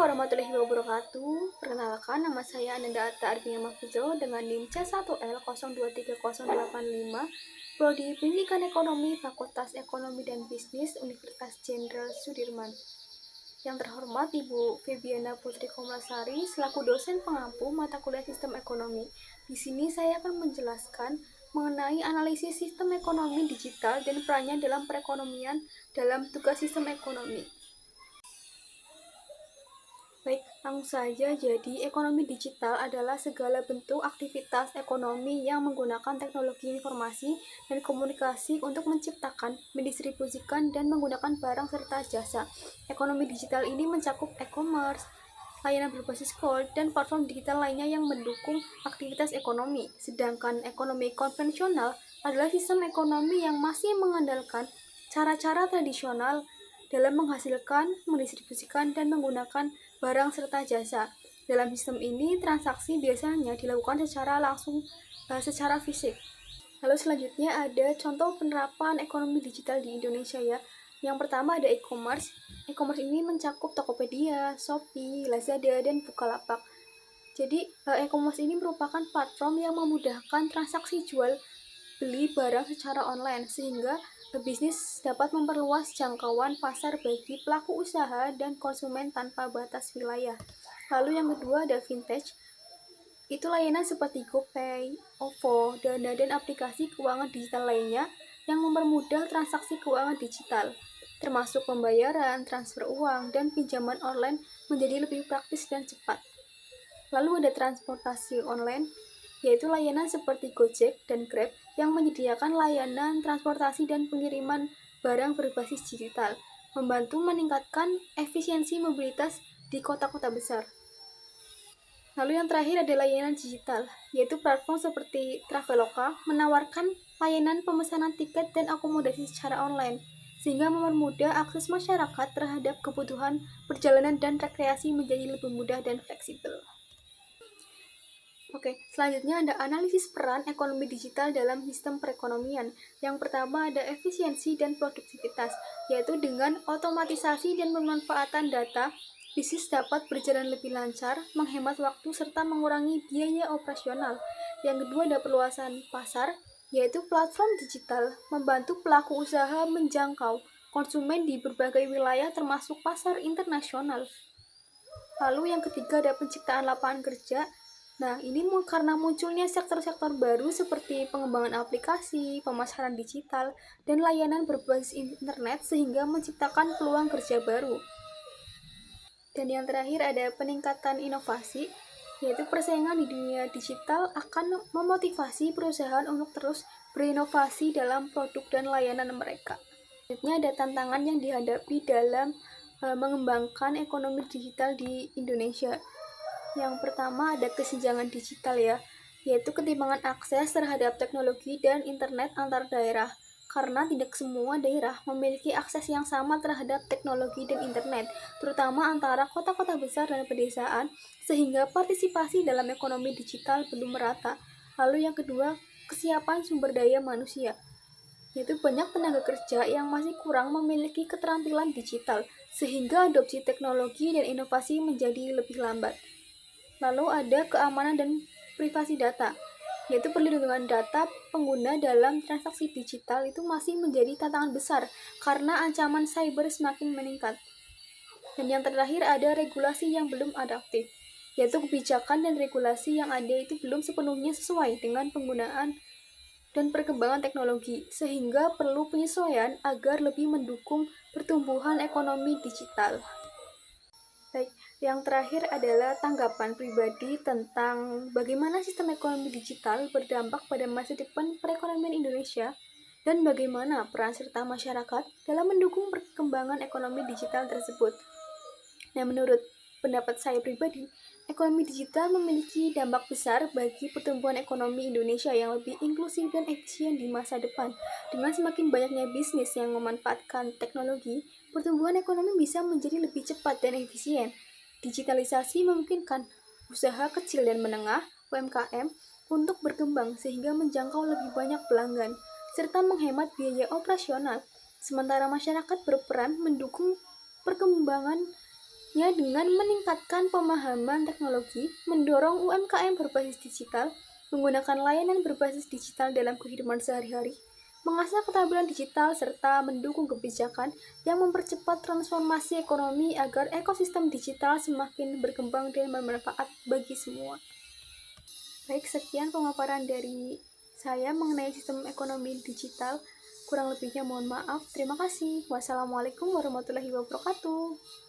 warahmatullahi wabarakatuh. Perkenalkan, nama saya Ananda Atta Arvina Mahfuzo dengan NIM C1L023085, Prodi Pendidikan Ekonomi, Fakultas Ekonomi dan Bisnis, Universitas Jenderal Sudirman. Yang terhormat Ibu Febiana Putri Komlasari selaku dosen pengampu mata kuliah Sistem Ekonomi. Di sini saya akan menjelaskan mengenai analisis sistem ekonomi digital dan perannya dalam perekonomian dalam tugas sistem ekonomi. Baik, langsung saja. Jadi, ekonomi digital adalah segala bentuk aktivitas ekonomi yang menggunakan teknologi informasi dan komunikasi untuk menciptakan, mendistribusikan, dan menggunakan barang serta jasa. Ekonomi digital ini mencakup e-commerce, layanan berbasis cloud, dan platform digital lainnya yang mendukung aktivitas ekonomi. Sedangkan ekonomi konvensional adalah sistem ekonomi yang masih mengandalkan cara-cara tradisional dalam menghasilkan, mendistribusikan, dan menggunakan barang serta jasa. Dalam sistem ini, transaksi biasanya dilakukan secara fisik. Lalu selanjutnya ada contoh penerapan ekonomi digital di Indonesia ya. Yang pertama ada e-commerce. E-commerce ini mencakup Tokopedia, Shopee, Lazada, dan Bukalapak. Jadi, e-commerce ini merupakan platform yang memudahkan transaksi jual beli barang secara online, sehingga bisnis dapat memperluas jangkauan pasar bagi pelaku usaha dan konsumen tanpa batas wilayah. Lalu yang kedua ada fintech. Itu layanan seperti GoPay, OVO, Dana, dan aplikasi keuangan digital lainnya yang mempermudah transaksi keuangan digital, termasuk pembayaran, transfer uang, dan pinjaman online menjadi lebih praktis dan cepat. Lalu ada transportasi online, yaitu layanan seperti Gojek dan Grab yang menyediakan layanan transportasi dan pengiriman barang berbasis digital, membantu meningkatkan efisiensi mobilitas di kota-kota besar. Lalu yang terakhir ada layanan digital, yaitu platform seperti Traveloka menawarkan layanan pemesanan tiket dan akomodasi secara online, sehingga mempermudah akses masyarakat terhadap kebutuhan perjalanan dan rekreasi menjadi lebih mudah dan fleksibel. Oke, selanjutnya ada analisis peran ekonomi digital dalam sistem perekonomian. Yang pertama ada efisiensi dan produktivitas, yaitu dengan otomatisasi dan pemanfaatan data, bisnis dapat berjalan lebih lancar, menghemat waktu, serta mengurangi biaya operasional. Yang kedua ada perluasan pasar, yaitu platform digital membantu pelaku usaha menjangkau konsumen di berbagai wilayah termasuk pasar internasional. Lalu yang ketiga ada penciptaan lapangan kerja. Nah, ini karena munculnya sektor-sektor baru seperti pengembangan aplikasi, pemasaran digital, dan layanan berbasis internet sehingga menciptakan peluang kerja baru. Dan yang terakhir ada peningkatan inovasi, yaitu persaingan di dunia digital akan memotivasi perusahaan untuk terus berinovasi dalam produk dan layanan mereka. Selanjutnya ada tantangan yang dihadapi dalam mengembangkan ekonomi digital di Indonesia. Yang pertama ada kesenjangan digital ya, yaitu ketimpangan akses terhadap teknologi dan internet antar daerah, karena tidak semua daerah memiliki akses yang sama terhadap teknologi dan internet, terutama antara kota-kota besar dan pedesaan, sehingga partisipasi dalam ekonomi digital belum merata. Lalu yang kedua, kesiapan sumber daya manusia, yaitu banyak tenaga kerja yang masih kurang memiliki keterampilan digital, sehingga adopsi teknologi dan inovasi menjadi lebih lambat. Lalu ada keamanan dan privasi data, yaitu perlindungan data pengguna dalam transaksi digital itu masih menjadi tantangan besar karena ancaman cyber semakin meningkat. Dan yang terakhir ada regulasi yang belum adaptif, yaitu kebijakan dan regulasi yang ada itu belum sepenuhnya sesuai dengan penggunaan dan perkembangan teknologi, sehingga perlu penyesuaian agar lebih mendukung pertumbuhan ekonomi digital. Baik, yang terakhir adalah tanggapan pribadi tentang bagaimana sistem ekonomi digital berdampak pada masa depan perekonomian Indonesia dan bagaimana peran serta masyarakat dalam mendukung perkembangan ekonomi digital tersebut. Nah, menurut pendapat saya pribadi, ekonomi digital memiliki dampak besar bagi pertumbuhan ekonomi Indonesia yang lebih inklusif dan efisien di masa depan. Dengan semakin banyaknya bisnis yang memanfaatkan teknologi, pertumbuhan ekonomi bisa menjadi lebih cepat dan efisien. Digitalisasi memungkinkan usaha kecil dan menengah (UMKM) untuk berkembang sehingga menjangkau lebih banyak pelanggan, serta menghemat biaya operasional. Sementara masyarakat berperan mendukung perkembangan Ya, dengan meningkatkan pemahaman teknologi, mendorong UMKM berbasis digital, menggunakan layanan berbasis digital dalam kehidupan sehari-hari, mengasah keterampilan digital, serta mendukung kebijakan yang mempercepat transformasi ekonomi agar ekosistem digital semakin berkembang dan bermanfaat bagi semua. Baik, sekian pemaparan dari saya mengenai sistem ekonomi digital. Kurang lebihnya mohon maaf. Terima kasih. Wassalamualaikum warahmatullahi wabarakatuh.